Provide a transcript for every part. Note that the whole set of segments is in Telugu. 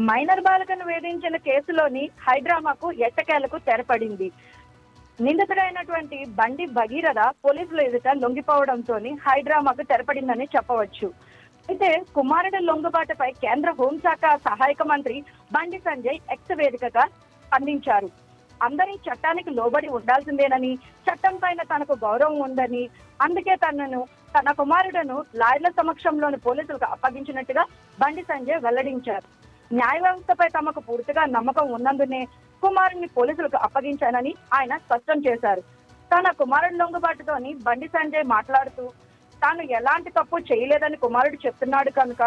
మైనర్ బాలికను వేధించిన కేసులోని హైడ్రామాకు ఎట్టకేలకు తెరపడింది. నిందితుడైనటువంటి బండి భగీరథ పోలీసుల ఎదుట లొంగిపోవడంతో హైడ్రామాకు తెరపడిందని చెప్పవచ్చు. అయితే కుమారుడి లొంగుబాటుపై కేంద్ర హోంశాఖ సహాయక మంత్రి బండి సంజయ్ ఎక్స్ వేదికగా స్పందించారు. అందరి చట్టానికి లోబడి ఉండాల్సిందేనని, చట్టం పైన తనకు గౌరవం ఉందని, అందుకే తన కుమారుడును లాయర్ల సమక్షంలోని పోలీసులకు అప్పగించినట్టుగా బండి సంజయ్ వెల్లడించారు. న్యాయ వ్యవస్థపై తమకు పూర్తిగా నమ్మకం ఉన్నందునే కుమారుడిని పోలీసులకు అప్పగించానని ఆయన స్పష్టం చేశారు. తన కుమారుడి లొంగుబాటుతోని బండి సంజయ్ మాట్లాడుతూ, తాను ఎలాంటి తప్పు చేయలేదని కుమారుడు చెప్తున్నాడు కనుక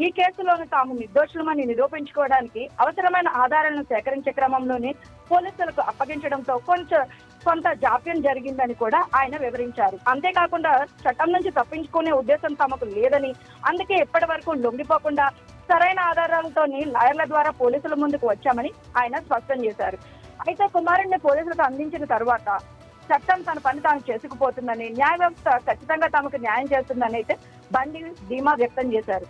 ఈ కేసులోని తాము నిర్దోషులమని నిరూపించుకోవడానికి అవసరమైన ఆధారాలను సేకరించే క్రమంలోనే పోలీసులకు అప్పగించడంతో కొంత జాప్యం జరిగిందని కూడా ఆయన వివరించారు. అంతేకాకుండా చట్టం నుంచి తప్పించుకునే ఉద్దేశం తమకు లేదని, అందుకే ఇప్పటి వరకు లొంగిపోకుండా సరైన ఆధారాలతో లాయర్ల ద్వారా పోలీసుల ముందుకు వచ్చామని ఆయన స్పష్టం చేశారు. అయితే కుమారుడిని పోలీసులకు అందించిన తర్వాత చట్టం తన పని తాను చేసుకుపోతుందని, న్యాయ వ్యవస్థ ఖచ్చితంగా తమకు న్యాయం చేస్తుందని అయితే బండి ధీమా వ్యక్తం చేశారు.